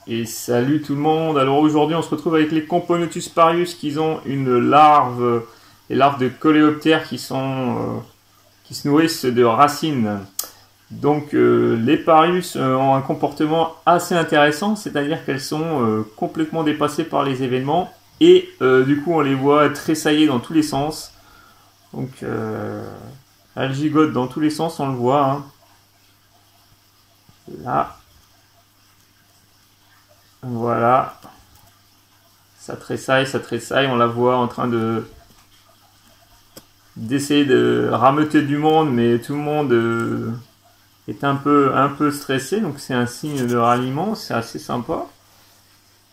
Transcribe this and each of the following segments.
Et salut tout le monde. Alors aujourd'hui on se retrouve avec les Componotus parius qui ont une larve, les larves de coléoptères qui se nourrissent de racines. Donc les parius ont un comportement assez intéressant, c'est-à-dire qu'elles sont complètement dépassées par les événements et du coup on les voit tressailler dans tous les sens. Donc elles gigotent dans tous les sens, on le voit. Hein. Là. Voilà. Ça tressaille, on la voit en train d'essayer de rameuter du monde, mais tout le monde est un peu stressé, donc c'est un signe de ralliement, c'est assez sympa.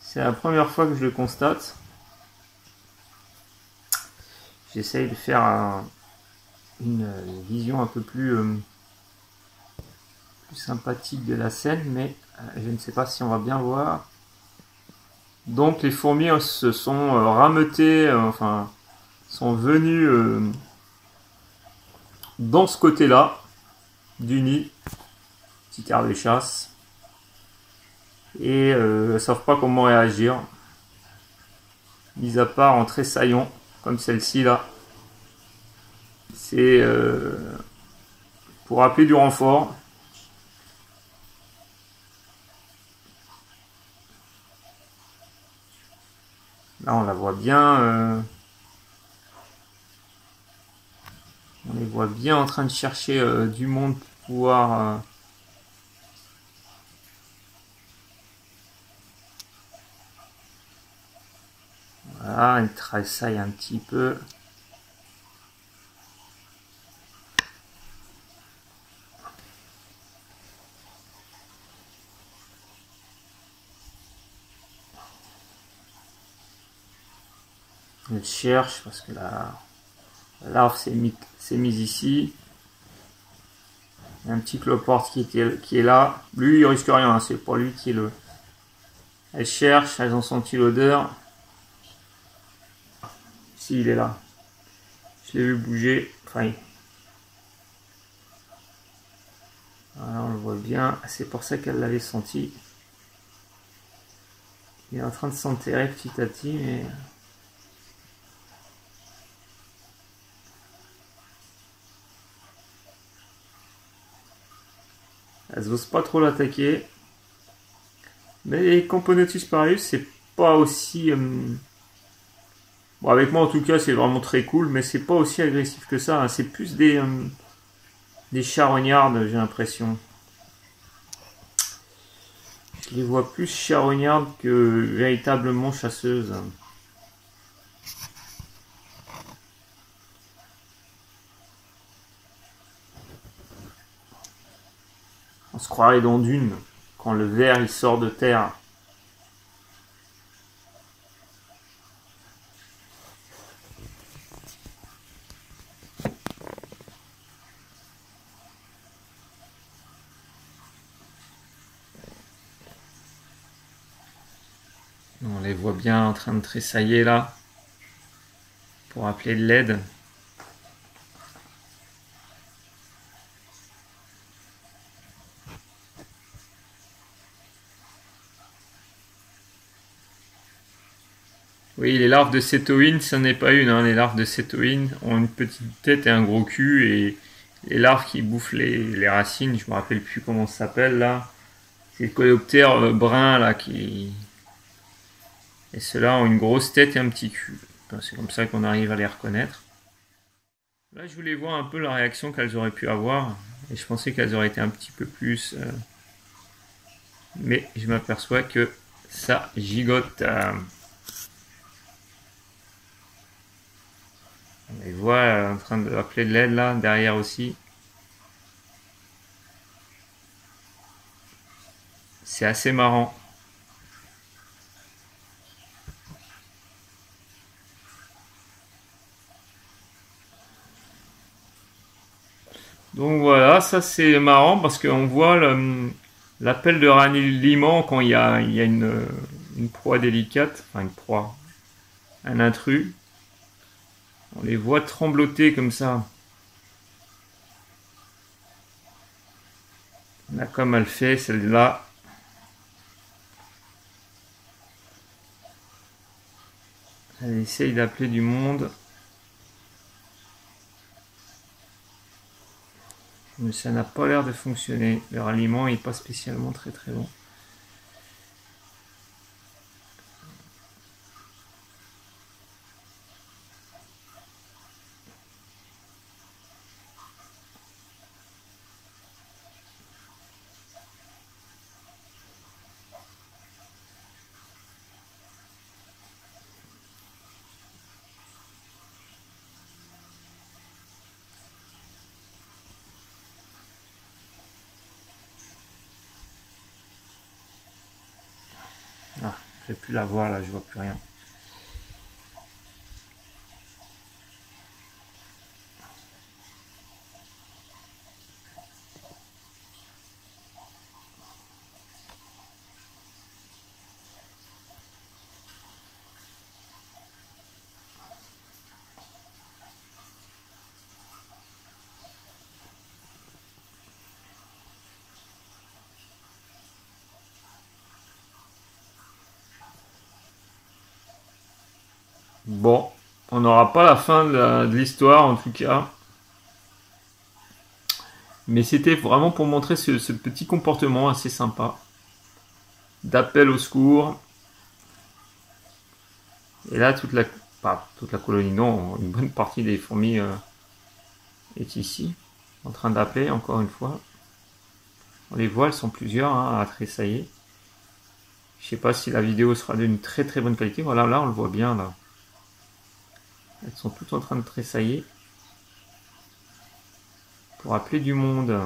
C'est la première fois que je le constate. J'essaye de faire une vision un peu plus sympathique de la scène, mais je ne sais pas si on va bien voir. Donc les fourmis se sont rameutées, enfin sont venues dans ce côté-là du nid, petit quart de chasse, et elles savent pas comment réagir, mis à part en tressaillant comme celle-ci là. C'est pour appeler du renfort. Là on la voit bien. On les voit bien en train de chercher du monde pour pouvoir voilà, ils tressaillent un petit peu. Ils cherchent parce que la larve s'est mise ici. Il y a un petit cloporte qui est là. Lui, il risque rien, hein, c'est pour lui qui est le... Elles cherchent, elles ont senti l'odeur. Si, il est là. Je l'ai vu bouger. Enfin, voilà, on le voit bien. C'est pour ça qu'elle l'avait senti. Il est en train de s'enterrer petit à petit, mais... Elles n'osent pas trop l'attaquer. Mais les Componotus parius, c'est pas aussi... Bon, avec moi en tout cas, c'est vraiment très cool, mais c'est pas aussi agressif que ça. Hein. C'est plus des charognardes, j'ai l'impression. Je les vois plus charognardes que véritablement chasseuses. On se croirait dans Dune, quand le ver il sort de terre. On les voit bien en train de tressailler là, pour appeler de l'aide. Oui, les larves de cétoïne, ça n'est pas une. Hein. Les larves de cétoïne ont une petite tête et un gros cul. Et les larves qui bouffent les racines, je me rappelle plus comment ça s'appelle là. C'est le coléoptère brun là qui... Et ceux-là ont une grosse tête et un petit cul. C'est comme ça qu'on arrive à les reconnaître. Là, je voulais voir un peu la réaction qu'elles auraient pu avoir. Et je pensais qu'elles auraient été un petit peu plus... Mais je m'aperçois que ça gigote. On les voit en train d'appeler de l'aide là, derrière aussi. C'est assez marrant. Donc voilà, ça c'est marrant parce qu'on voit l'appel de ralliement quand il y a une proie délicate, enfin une proie, un intrus. On les voit trembloter comme ça. Là, comme elle fait, celle-là. Elle essaye d'appeler du monde. Mais ça n'a pas l'air de fonctionner. Leur aliment n'est pas spécialement très bon. Ah, je vais plus la voir là, je vois plus rien. Bon, on n'aura pas la fin de l'histoire en tout cas. Mais c'était vraiment pour montrer ce petit comportement assez sympa. D'appel au secours. Et là, pas toute la colonie, non, une bonne partie des fourmis est ici. En train d'appeler, encore une fois. On les voit, elles sont plusieurs hein, à tressailler. Je sais pas si la vidéo sera d'une très bonne qualité. Voilà, là, on le voit bien, là. Elles sont toutes en train de tressailler pour appeler du monde.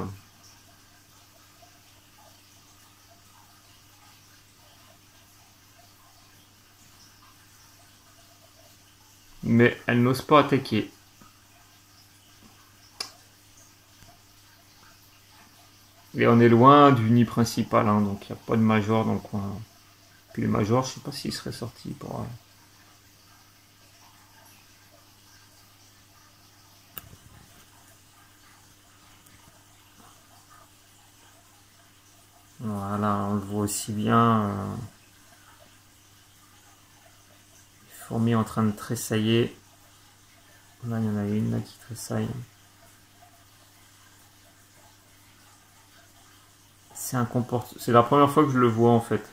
Mais elles n'osent pas attaquer. Et on est loin du nid principal, hein, donc il n'y a pas de major dans le coin. Puis les majors, je sais pas s'ils seraient sortis pour... Voilà, on le voit aussi bien. Les fourmis en train de tressailler. Là, il y en a une là qui tressaille. C'est la première fois que je le vois en fait.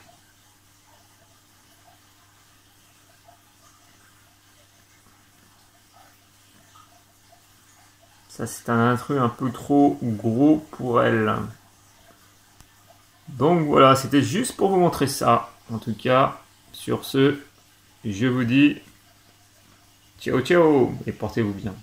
Ça, c'est un intrus un peu trop gros pour elle. Donc voilà, c'était juste pour vous montrer ça. En tout cas, sur ce, je vous dis ciao ciao et portez-vous bien.